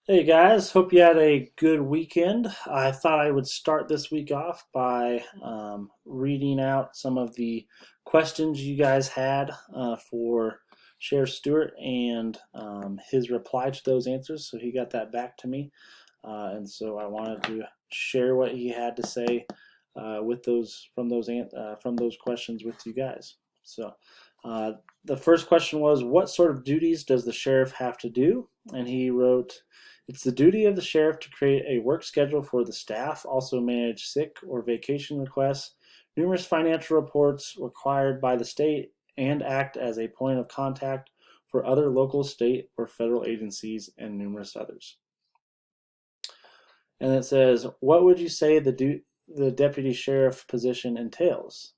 Hey guys, hope you had a good weekend. I thought I would start this week off by reading out some of the questions you guys had for Sheriff Stewart and his reply to those answers. So he got that back to me, and so I wanted to share what he had to say with those from those questions with you guys. So uh, the first question was, "What sort of duties does the sheriff have to do?" And he wrote. It's the duty of the sheriff to create a work schedule for the staff, also manage sick or vacation requests, numerous financial reports required by the state, and act as a point of contact for other local, state, or federal agencies, and numerous others. And it says, what would you say the deputy sheriff position entails?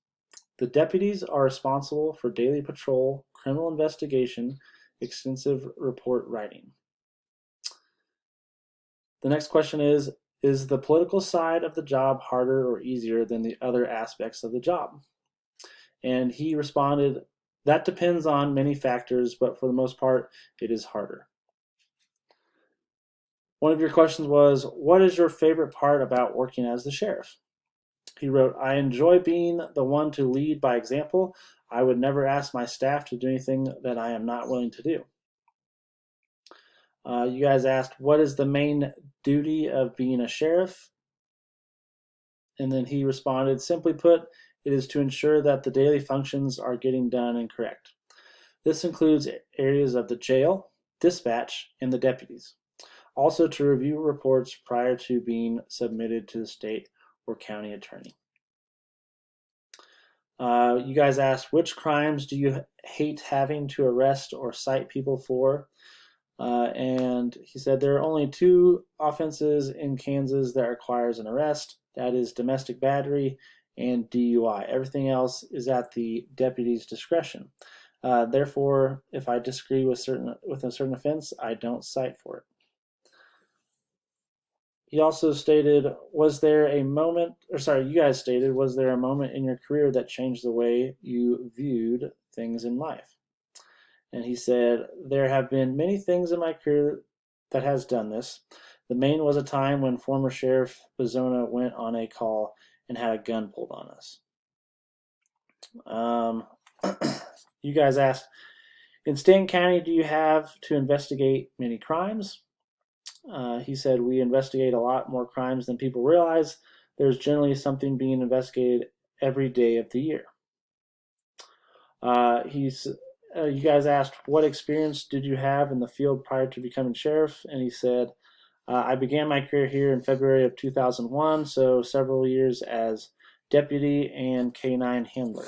The deputies are responsible for daily patrol, criminal investigation, extensive report writing. The next question is the political side of the job harder or easier than the other aspects of the job? And he responded, that depends on many factors, but for the most part, it is harder. One of your questions was, what is your favorite part about working as the sheriff? He wrote, I enjoy being the one to lead by example. I would never ask my staff to do anything that I am not willing to do. You guys asked, what is the main duty of being a sheriff? And then he responded, simply put, it is to ensure that the daily functions are getting done and correct. This includes areas of the jail, dispatch, and the deputies. Also to review reports prior to being submitted to the state or county attorney. You guys asked, which crimes do you hate having to arrest or cite people for? And he said there are only two offenses in Kansas that requires an arrest. That is domestic battery and DUI. Everything else is at the deputy's discretion. Therefore, if I disagree with a certain offense, I don't cite for it. He also stated, was there a moment, or sorry, you guys stated, was there a moment in your career that changed the way you viewed things in life? And he said, there have been many things in my career that has done this. The main was a time when former Sheriff Bazona went on a call and had a gun pulled on us. Um, you guys asked, in Stanton County, do you have to investigate many crimes? He said, we investigate a lot more crimes than people realize. There's generally something being investigated every day of the year. He's You guys asked, what experience did you have in the field prior to becoming sheriff? And he said, I began my career here in February of 2001, so several years as deputy and K9 handler.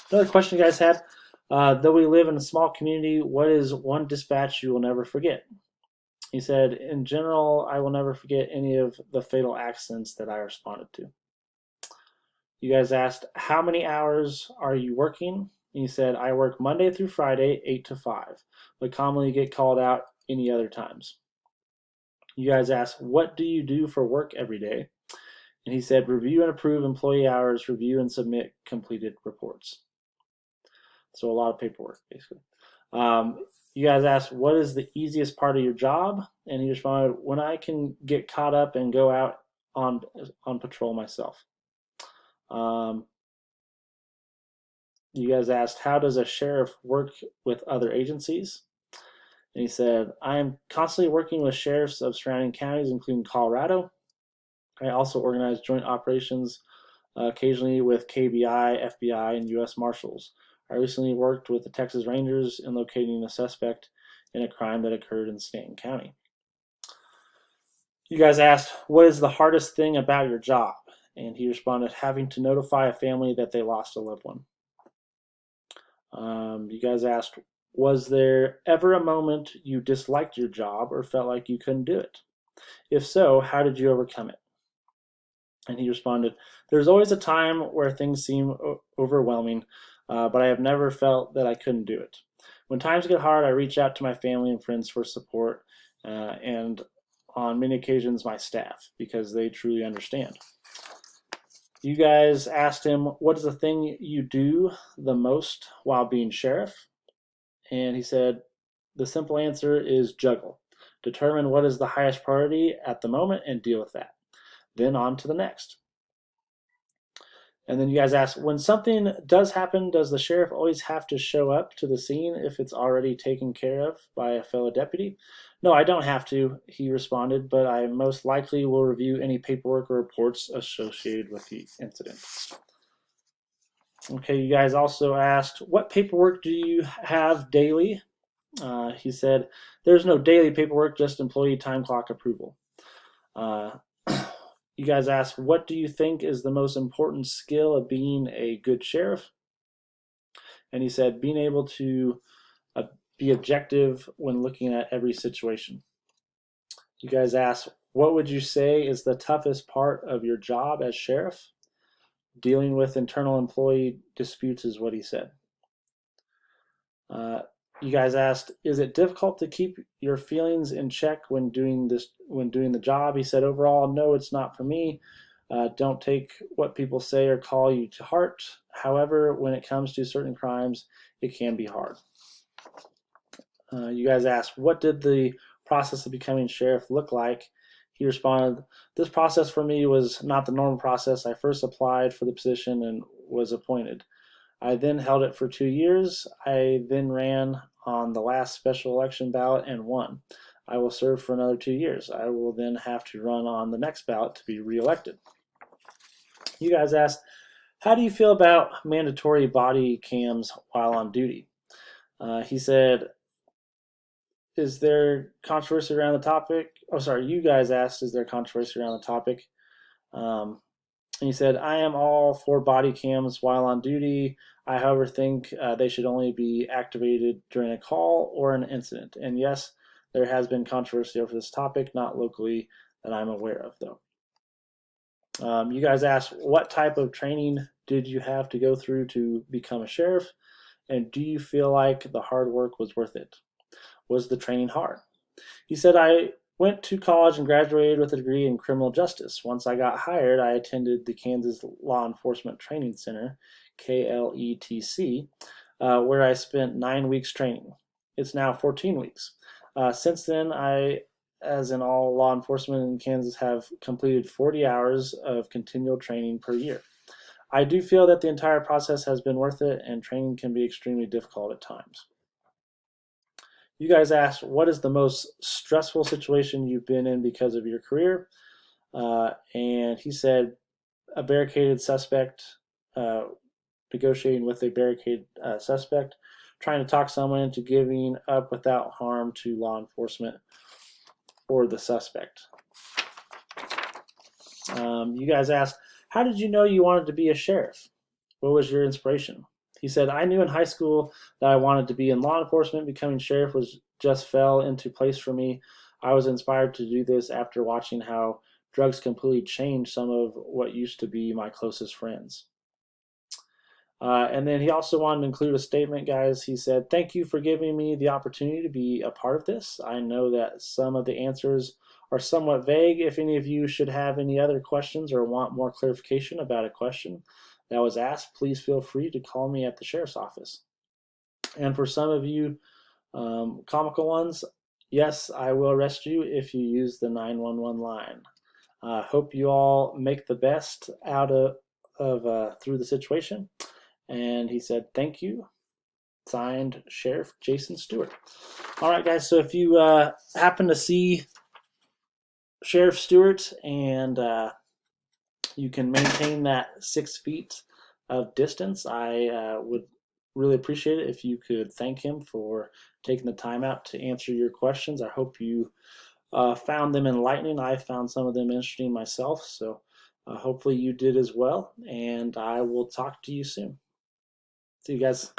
Another question you guys had, though we live in a small community, what is one dispatch you will never forget? He said, in general, I will never forget any of the fatal accidents that I responded to. You guys asked, how many hours are you working? And he said, I work Monday through Friday, 8 to 5, but commonly get called out any other times. You guys asked, what do you do for work every day? And he said, review and approve employee hours, review and submit completed reports. So a lot of paperwork, basically. You guys asked, what is the easiest part of your job? And he responded, when I can get caught up and go out on patrol myself. You guys asked, how does a sheriff work with other agencies? And he said, I am constantly working with sheriffs of surrounding counties, including Colorado. I also organize joint operations occasionally with KBI, FBI, and U.S. Marshals. I recently worked with the Texas Rangers in locating a suspect in a crime that occurred in Stanton County. You guys asked, what is the hardest thing about your job? And he responded, having to notify a family that they lost a loved one. You guys asked, was there ever a moment you disliked your job or felt like you couldn't do it? If so, how did you overcome it? And he responded, there's always a time where things seem overwhelming, but I have never felt that I couldn't do it. When times get hard, I reach out to my family and friends for support, and on many occasions, my staff, because they truly understand. You guys asked him, what is the thing you do the most while being sheriff? And he said, The simple answer is juggle. Determine what is the highest priority at the moment and deal with that. Then on to the next. And then you guys ask, when something does happen, does the sheriff always have to show up to the scene if it's already taken care of by a fellow deputy? No, I don't have to, he responded, but I most likely will review any paperwork or reports associated with the incident. Okay, you guys also asked, what paperwork do you have daily? He said, there's no daily paperwork, just employee time clock approval. You guys asked, what do you think is the most important skill of being a good sheriff? And he said, being able to be objective when looking at every situation. You guys asked, what would you say is the toughest part of your job as sheriff? Dealing with internal employee disputes is what he said. You guys asked, is it difficult to keep your feelings in check when doing the job? He said, overall, no, it's not for me. Don't take what people say or call you to heart. However, when it comes to certain crimes, it can be hard. You guys asked, what did the process of becoming sheriff look like? He responded, this process for me was not the normal process. I first applied for the position and was appointed. I then held it for 2 years. I then ran on the last special election ballot and won. I will serve for another 2 years. I will then have to run on the next ballot to be reelected. You guys asked, how do you feel about mandatory body cams while on duty? He said, is there controversy around the topic? Oh, sorry, you guys asked, is there controversy around the topic? And he said, I am all for body cams while on duty. I, however, think they should only be activated during a call or an incident. And yes, there has been controversy over this topic, not locally that I'm aware of, though. You guys asked, what type of training did you have to go through to become a sheriff? And do you feel like the hard work was worth it? Was the training hard? He said, I went to college and graduated with a degree in criminal justice. Once I got hired, I attended the Kansas Law Enforcement Training Center, KLETC, where I spent 9 weeks training. It's now 14 weeks. Since then, I, as in all law enforcement in Kansas, have completed 40 hours of continual training per year. I do feel that the entire process has been worth it, and training can be extremely difficult at times. You guys asked, what is the most stressful situation you've been in because of your career? And he said, a barricaded suspect, negotiating with a barricaded suspect, trying to talk someone into giving up without harm to law enforcement or the suspect. You guys asked, how did you know you wanted to be a sheriff? What was your inspiration? He said, I knew in high school that I wanted to be in law enforcement. Becoming sheriff was just fell into place for me. I was inspired to do this after watching how drugs completely changed some of what used to be my closest friends. And then he also wanted to include a statement, guys. He said, thank you for giving me the opportunity to be a part of this. I know that some of the answers are somewhat vague. If any of you should have any other questions or want more clarification about a question that was asked, please feel free to call me at the sheriff's office. And for some of you comical ones, yes, I will arrest you if you use the 911 line. Hope you all make the best out of through the situation. And he said, thank you. Signed, Sheriff Jason Stewart. All right, guys, so if you happen to see Sheriff Stewart and you can maintain that 6 feet of distance, I would really appreciate it if you could thank him for taking the time out to answer your questions. I hope you found them enlightening. I found some of them interesting myself, so hopefully you did as well, and I will talk to you soon. See you guys.